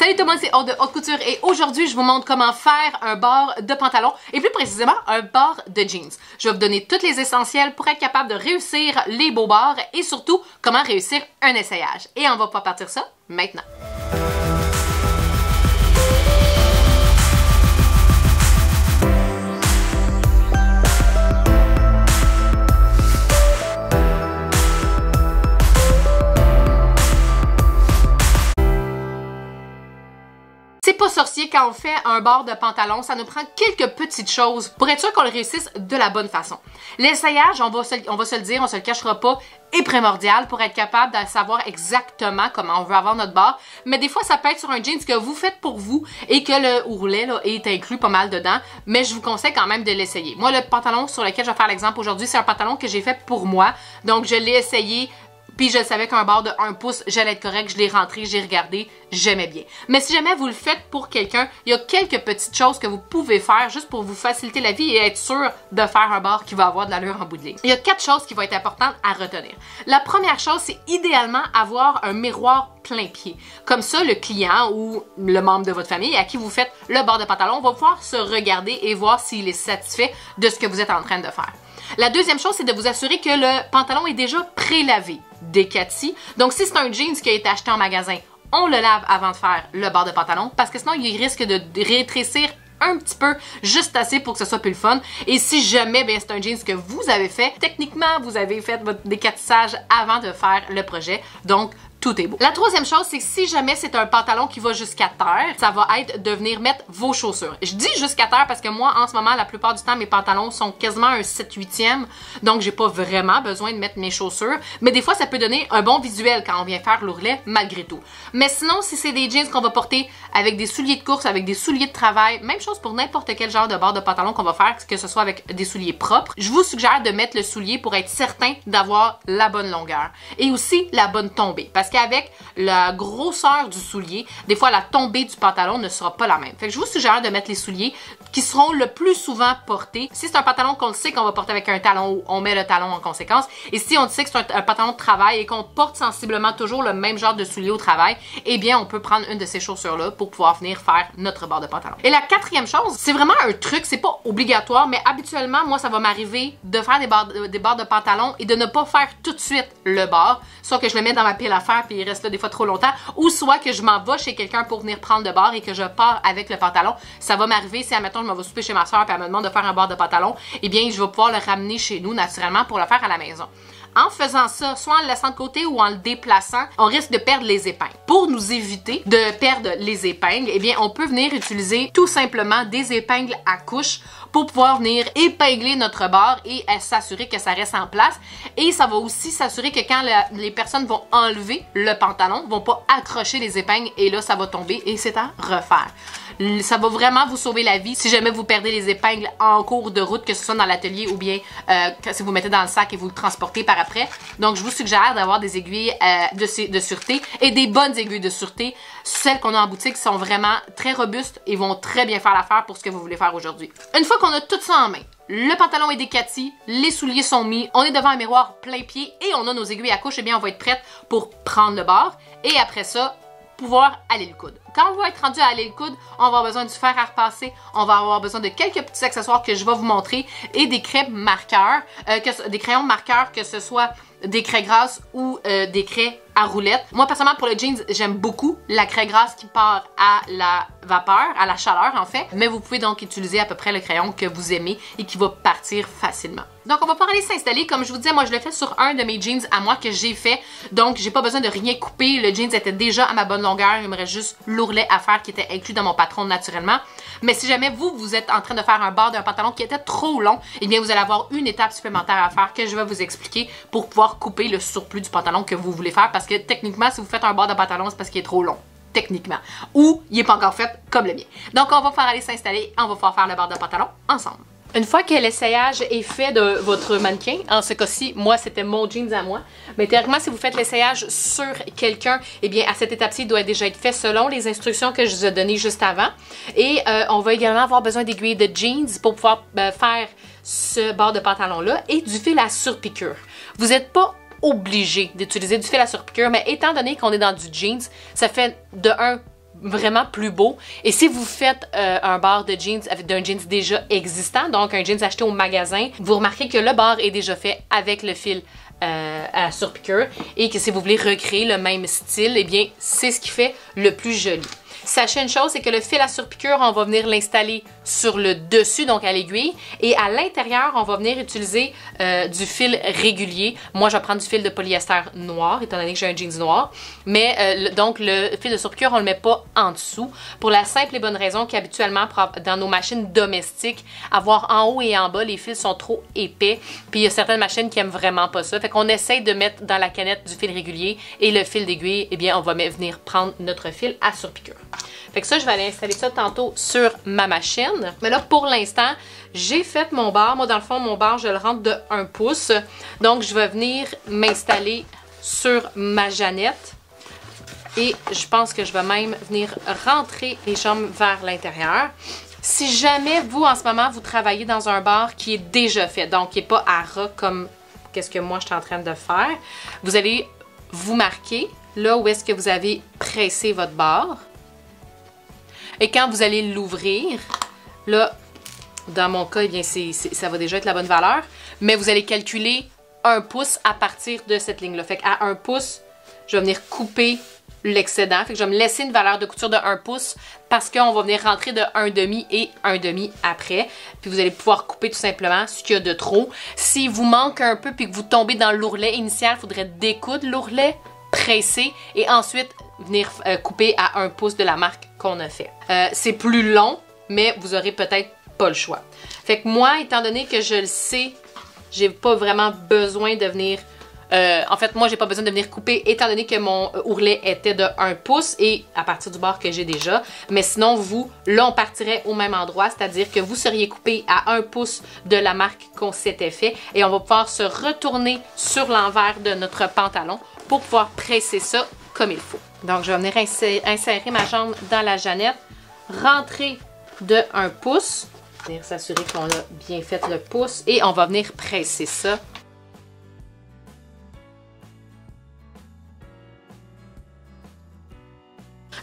Salut tout le monde, c'est Aude de Haute Couture et aujourd'hui je vous montre comment faire un bord de pantalon et plus précisément un bord de jeans. Je vais vous donner tous les essentiels pour être capable de réussir les beaux bords et surtout comment réussir un essayage. Et on va pas partir ça maintenant. C'est pas sorcier quand on fait un bord de pantalon, ça nous prend quelques petites choses pour être sûr qu'on le réussisse de la bonne façon. L'essayage, on va se le dire, on se le cachera pas, est primordial pour être capable de savoir exactement comment on veut avoir notre bord. Mais des fois, ça peut être sur un jeans que vous faites pour vous et que le ourlet là, est inclus pas mal dedans. Mais je vous conseille quand même de l'essayer. Moi, le pantalon sur lequel je vais faire l'exemple aujourd'hui, c'est un pantalon que j'ai fait pour moi. Donc, je l'ai essayé. Puis je savais qu'un bord de 1 pouce, j'allais être correct, je l'ai rentré, j'ai regardé, j'aimais bien. Mais si jamais vous le faites pour quelqu'un, il y a quelques petites choses que vous pouvez faire juste pour vous faciliter la vie et être sûr de faire un bord qui va avoir de l'allure en bout de ligne. Il y a 4 choses qui vont être importantes à retenir. La première chose, c'est idéalement avoir un miroir plein pied. Comme ça, le client ou le membre de votre famille à qui vous faites le bord de pantalon va pouvoir se regarder et voir s'il est satisfait de ce que vous êtes en train de faire. La deuxième chose, c'est de vous assurer que le pantalon est déjà pré-lavé. Décati. Donc, si c'est un jeans qui a été acheté en magasin, on le lave avant de faire le bord de pantalon parce que sinon, il risque de rétrécir un petit peu, juste assez pour que ce soit plus le fun. Et si jamais c'est un jeans que vous avez fait, techniquement, vous avez fait votre décatissage avant de faire le projet. Donc, tout est beau. La troisième chose, c'est que si jamais c'est un pantalon qui va jusqu'à terre, ça va être de venir mettre vos chaussures. Je dis jusqu'à terre parce que moi, en ce moment, la plupart du temps, mes pantalons sont quasiment un 7/8e. Donc, j'ai pas vraiment besoin de mettre mes chaussures. Mais des fois, ça peut donner un bon visuel quand on vient faire l'ourlet, malgré tout. Mais sinon, si c'est des jeans qu'on va porter avec des souliers de course, avec des souliers de travail, même chose pour n'importe quel genre de bord de pantalon qu'on va faire, que ce soit avec des souliers propres, je vous suggère de mettre le soulier pour être certain d'avoir la bonne longueur. Et aussi, la bonne tombée. Parce qu'avec la grosseur du soulier, des fois la tombée du pantalon ne sera pas la même. Fait que je vous suggère de mettre les souliers qui seront le plus souvent portés. Si c'est un pantalon qu'on le sait qu'on va porter avec un talon haut, on met le talon en conséquence. Et si on sait que c'est un pantalon de travail et qu'on porte sensiblement toujours le même genre de souliers au travail, eh bien on peut prendre une de ces chaussures-là pour pouvoir venir faire notre bord de pantalon. Et la quatrième chose, c'est vraiment un truc, c'est pas obligatoire, mais habituellement, moi ça va m'arriver de faire des bords de pantalon et de ne pas faire tout de suite le bord, soit que je le mets dans ma pile à faire puis il reste là des fois trop longtemps, ou soit que je m'en vais chez quelqu'un pour venir prendre le bord et que je pars avec le pantalon. Ça va m'arriver si, admettons, je m'en vais souper chez ma soeur puis elle me demande de faire un bord de pantalon, eh bien, je vais pouvoir le ramener chez nous naturellement pour le faire à la maison. En faisant ça, soit en le laissant de côté ou en le déplaçant, on risque de perdre les épingles. Pour nous éviter de perdre les épingles, eh bien, on peut venir utiliser tout simplement des épingles à couche pour pouvoir venir épingler notre bord et s'assurer que ça reste en place. Et ça va aussi s'assurer que quand les personnes vont enlever le pantalon, vont pas accrocher les épingles et là, ça va tomber et c'est à refaire. Ça va vraiment vous sauver la vie si jamais vous perdez les épingles en cours de route, que ce soit dans l'atelier ou bien si vous mettez dans le sac et vous le transportez par après. Donc, je vous suggère d'avoir des aiguilles de sûreté et des bonnes aiguilles de sûreté. Celles qu'on a en boutique sont vraiment très robustes et vont très bien faire l'affaire pour ce que vous voulez faire aujourd'hui. Une fois qu'on a tout ça en main, le pantalon est décati, les souliers sont mis, on est devant un miroir plein pied et on a nos aiguilles à couche, eh bien, on va être prête pour prendre le bord et après ça, pouvoir aller le coude. Quand on va être rendu à aller le coude, on va avoir besoin du fer à repasser, on va avoir besoin de quelques petits accessoires que je vais vous montrer et des craies marqueurs, des crayons marqueurs, que ce soit des craies grasses ou des craies à roulettes. Moi, personnellement, pour le jeans, j'aime beaucoup la craie grasse qui part à la vapeur, à la chaleur en fait, mais vous pouvez donc utiliser à peu près le crayon que vous aimez et qui va partir facilement. Donc, on va pouvoir aller s'installer. Comme je vous disais, moi, je l'ai fait sur un de mes jeans à moi que j'ai fait, donc j'ai pas besoin de rien couper. Le jeans était déjà à ma bonne longueur, il me reste juste l'ourlet à faire qui était inclus dans mon patron naturellement. Mais si jamais vous êtes en train de faire un bord d'un pantalon qui était trop long, eh bien, vous allez avoir une étape supplémentaire à faire que je vais vous expliquer pour pouvoir couper le surplus du pantalon que vous voulez faire parce que techniquement, si vous faites un bord de pantalon, c'est parce qu'il est trop long. Techniquement. Ou il n'est pas encore fait comme le mien. Donc, on va pouvoir aller s'installer, on va pouvoir faire le bord de pantalon ensemble. Une fois que l'essayage est fait de votre mannequin, en ce cas-ci, moi, c'était mon jeans à moi. Mais théoriquement, si vous faites l'essayage sur quelqu'un, eh bien, à cette étape-ci, il doit déjà être fait selon les instructions que je vous ai données juste avant. Et on va également avoir besoin d'aiguilles de jeans pour pouvoir faire ce bord de pantalon-là et du fil à surpiqûre. Vous n'êtes pas obligé d'utiliser du fil à surpiqûre, mais étant donné qu'on est dans du jeans, ça fait de un vraiment plus beau. Et si vous faites un bar de jeans avec d'un jeans déjà existant, donc un jeans acheté au magasin, vous remarquez que le bar est déjà fait avec le fil à surpiqûre et que si vous voulez recréer le même style, eh bien, c'est ce qui fait le plus joli. Sachez une chose, c'est que le fil à surpiqûre, on va venir l'installer sur le dessus, donc à l'aiguille, et à l'intérieur, on va venir utiliser du fil régulier. Moi, je vais prendre du fil de polyester noir, étant donné que j'ai un jeans noir, mais donc le fil de surpiqûre, on le met pas en dessous, pour la simple et bonne raison qu'habituellement, dans nos machines domestiques, avoir en haut et en bas, les fils sont trop épais, puis il y a certaines machines qui aiment vraiment pas ça, fait qu'on essaye de mettre dans la canette du fil régulier, et le fil d'aiguille, eh bien, on va venir prendre notre fil à surpiqûre. Fait que ça, je vais aller installer ça tantôt sur ma machine. Mais là, pour l'instant, j'ai fait mon bar. Moi, dans le fond, mon bar, je le rentre de 1 pouce. Donc, je vais venir m'installer sur ma Jeannette. Et je pense que je vais même venir rentrer les jambes vers l'intérieur. Si jamais, vous, en ce moment, vous travaillez dans un bar qui est déjà fait, donc qui n'est pas à ras comme qu'est-ce que moi, je suis en train de faire, vous allez vous marquer là où est-ce que vous avez pressé votre bar. Et quand vous allez l'ouvrir, là, dans mon cas, eh bien, ça va déjà être la bonne valeur, mais vous allez calculer 1 pouce à partir de cette ligne-là. Fait qu'à 1 pouce, je vais venir couper l'excédent. Fait que je vais me laisser une valeur de couture de 1 pouce parce qu'on va venir rentrer de 1,5 et 1,5 après. Puis vous allez pouvoir couper tout simplement ce qu'il y a de trop. S'il vous manque un peu puis que vous tombez dans l'ourlet initial, il faudrait découdre l'ourlet, presser et ensuite venir couper à 1 pouce de la marque qu'on a fait. C'est plus long, mais vous aurez peut-être pas le choix. Fait que moi, étant donné que je le sais, j'ai pas vraiment besoin de venir... en fait, moi, j'ai pas besoin de venir couper étant donné que mon ourlet était de 1 pouce et à partir du bord que j'ai déjà. Mais sinon, vous, là, on partirait au même endroit, c'est-à-dire que vous seriez coupé à 1 pouce de la marque qu'on s'était fait et on va pouvoir se retourner sur l'envers de notre pantalon pour pouvoir presser ça comme il faut. Donc, je vais venir insérer ma jambe dans la Jeannette, rentrer de 1 pouce, venir s'assurer qu'on a bien fait le pouce et on va venir presser ça.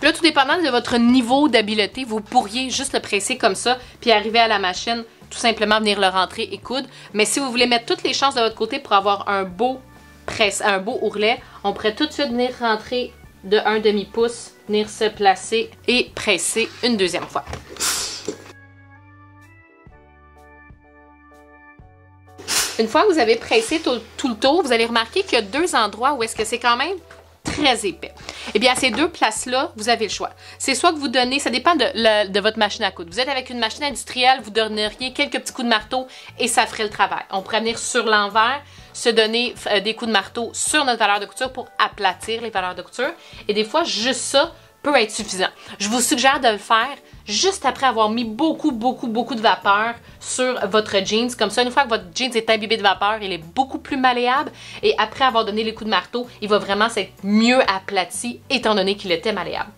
Là, tout dépendant de votre niveau d'habileté, vous pourriez juste le presser comme ça, puis arriver à la machine, tout simplement venir le rentrer et coudre. Mais si vous voulez mettre toutes les chances de votre côté pour avoir un beau ourlet, on pourrait tout de suite venir rentrer de 1/2 pouce, venir se placer et presser une deuxième fois. Une fois que vous avez pressé tout le tour, vous allez remarquer qu'il y a 2 endroits où est-ce que c'est quand même très épais. Eh bien, à ces 2 places-là, vous avez le choix. C'est soit que vous donnez, ça dépend de votre machine à coudre. Vous êtes avec une machine industrielle, vous donneriez quelques petits coups de marteau et ça ferait le travail. On pourrait venir sur l'envers, se donner des coups de marteau sur notre valeur de couture pour aplatir les valeurs de couture. Et des fois, juste ça peut être suffisant. Je vous suggère de le faire juste après avoir mis beaucoup de vapeur sur votre jeans. Comme ça, une fois que votre jeans est imbibé de vapeur, il est beaucoup plus malléable. Et après avoir donné les coups de marteau, il va vraiment s'être mieux aplati étant donné qu'il était malléable.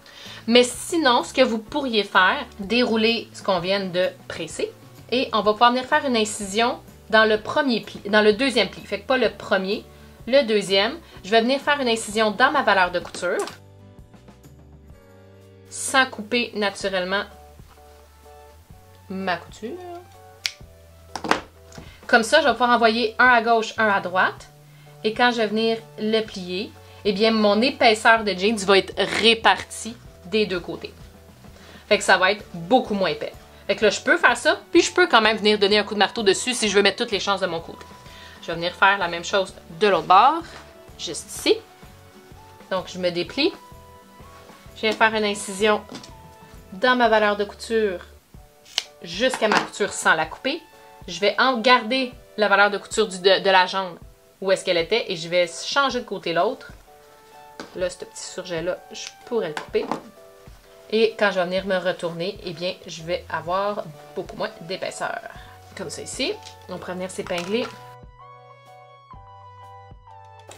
Mais sinon, ce que vous pourriez faire, dérouler ce qu'on vient de presser. Et on va pouvoir venir faire une incision dans le premier pli, dans le deuxième pli. Fait que pas le premier, le deuxième. Je vais venir faire une incision dans ma valeur de couture, sans couper naturellement ma couture. Comme ça, je vais pouvoir envoyer un à gauche, un à droite. Et quand je vais venir le plier, eh bien, mon épaisseur de jeans va être répartie des 2 côtés. Fait que ça va être beaucoup moins épais. Fait que là, je peux faire ça, puis je peux quand même venir donner un coup de marteau dessus si je veux mettre toutes les chances de mon côté. Je vais venir faire la même chose de l'autre bord, juste ici. Donc, je me déplie. Je viens faire une incision dans ma valeur de couture jusqu'à ma couture sans la couper. Je vais en garder la valeur de couture de la jambe où est-ce qu'elle était et je vais changer de côté l'autre. Là, ce petit surjet-là, je pourrais le couper. Et quand je vais venir me retourner, eh bien, je vais avoir beaucoup moins d'épaisseur. Comme ça ici. On pourrait venir s'épingler.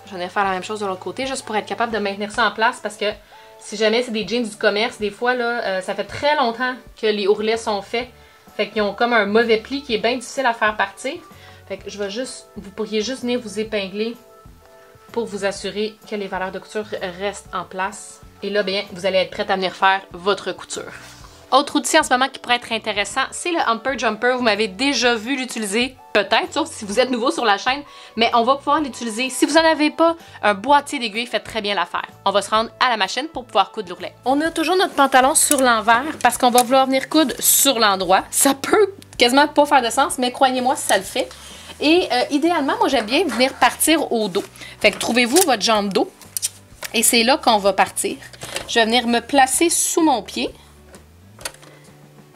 Je vais venir faire la même chose de l'autre côté, juste pour être capable de maintenir ça en place parce que si jamais c'est des jeans du commerce, des fois, là, ça fait très longtemps que les ourlets sont faits. Fait qu'ils ont comme un mauvais pli qui est bien difficile à faire partir. Fait que je vais juste, vous pourriez juste venir vous épingler pour vous assurer que les valeurs de couture restent en place Et là, bien, vous allez être prête à venir faire votre couture. Autre outil en ce moment qui pourrait être intéressant, c'est le Humper Jumper. Vous m'avez déjà vu l'utiliser, peut-être, sauf si vous êtes nouveau sur la chaîne, mais on va pouvoir l'utiliser. Si vous n'en avez pas, un boîtier d'aiguilles fait très bien l'affaire. On va se rendre à la machine pour pouvoir coudre l'ourlet. On a toujours notre pantalon sur l'envers parce qu'on va vouloir venir coudre sur l'endroit. Ça peut quasiment pas faire de sens, mais croyez-moi, ça le fait. Et idéalement, moi, j'aime bien venir partir au dos. Fait que trouvez-vous votre jambe dos et c'est là qu'on va partir. Je vais venir me placer sous mon pied.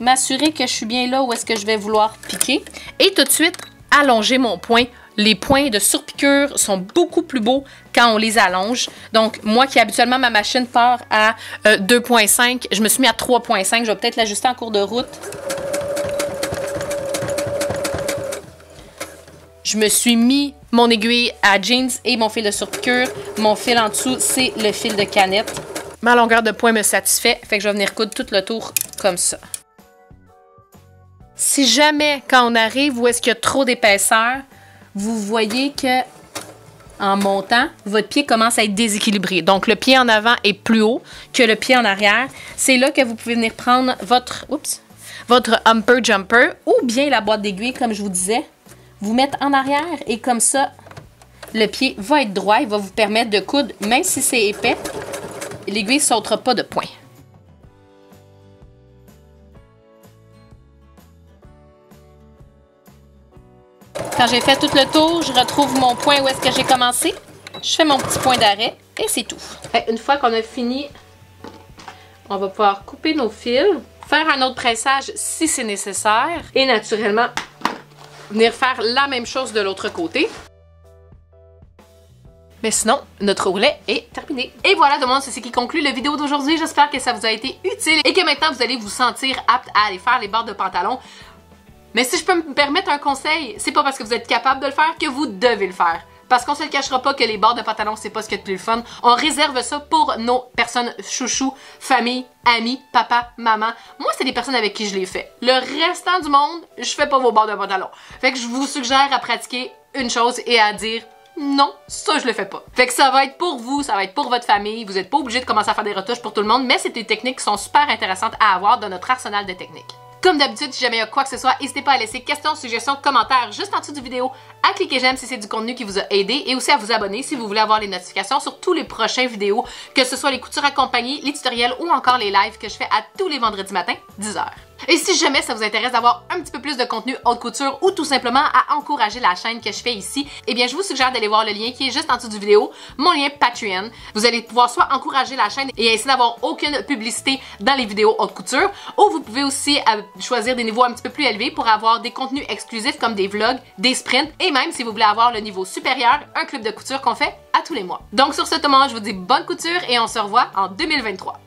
M'assurer que je suis bien là où est-ce que je vais vouloir piquer. Et tout de suite, allonger mon point. Les points de surpiqûre sont beaucoup plus beaux quand on les allonge. Donc, moi qui habituellement, ma machine part à 2.5, je me suis mis à 3.5. Je vais peut-être l'ajuster en cours de route. Je me suis mis mon aiguille à jeans et mon fil de surpiqûre. Mon fil en dessous, c'est le fil de canette. Ma longueur de point me satisfait, fait que je vais venir coudre tout le tour comme ça. Si jamais, quand on arrive où est-ce qu'il y a trop d'épaisseur, vous voyez que en montant, votre pied commence à être déséquilibré. Donc, le pied en avant est plus haut que le pied en arrière. C'est là que vous pouvez venir prendre votre Humper Jumper ou bien la boîte d'aiguilles, comme je vous disais. Vous mettre en arrière et comme ça, le pied va être droit. Il va vous permettre de coudre, même si c'est épais, l'aiguille ne sautera pas de point. Quand j'ai fait tout le tour, je retrouve mon point où est-ce que j'ai commencé. Je fais mon petit point d'arrêt et c'est tout. Une fois qu'on a fini, on va pouvoir couper nos fils, faire un autre pressage si c'est nécessaire et naturellement, venir faire la même chose de l'autre côté. Mais sinon, notre ourlet est terminé. Et voilà, tout le monde, c'est ce qui conclut la vidéo d'aujourd'hui. J'espère que ça vous a été utile et que maintenant, vous allez vous sentir apte à aller faire les bords de pantalon. Mais si je peux me permettre un conseil, c'est pas parce que vous êtes capable de le faire que vous devez le faire. Parce qu'on se le cachera pas que les bords de pantalon, c'est pas ce qu'il y a de plus le fun. On réserve ça pour nos personnes chouchous, famille, amis, papa, maman. Moi, c'est des personnes avec qui je les fais. Le restant du monde, je fais pas vos bords de pantalon. Fait que je vous suggère à pratiquer une chose et à dire non, ça je le fais pas. Fait que ça va être pour vous, ça va être pour votre famille. Vous n'êtes pas obligé de commencer à faire des retouches pour tout le monde, mais c'est des techniques qui sont super intéressantes à avoir dans notre arsenal de techniques. Comme d'habitude, si jamais il y a quoi que ce soit, n'hésitez pas à laisser questions, suggestions, commentaires juste en dessous de vidéo, à cliquer j'aime si c'est du contenu qui vous a aidé et aussi à vous abonner si vous voulez avoir les notifications sur tous les prochains vidéos, que ce soit les coutures accompagnées, les tutoriels ou encore les lives que je fais à tous les vendredis matins, 10h. Et si jamais ça vous intéresse d'avoir un petit peu plus de contenu haute couture ou tout simplement à encourager la chaîne que je fais ici, eh bien je vous suggère d'aller voir le lien qui est juste en dessous du vidéo, mon lien Patreon. Vous allez pouvoir soit encourager la chaîne et essayer d'avoir aucune publicité dans les vidéos haute couture, ou vous pouvez aussi choisir des niveaux un petit peu plus élevés pour avoir des contenus exclusifs comme des vlogs, des sprints, et même si vous voulez avoir le niveau supérieur, un club de couture qu'on fait à tous les mois. Donc sur ce, tout le monde, je vous dis bonne couture et on se revoit en 2023.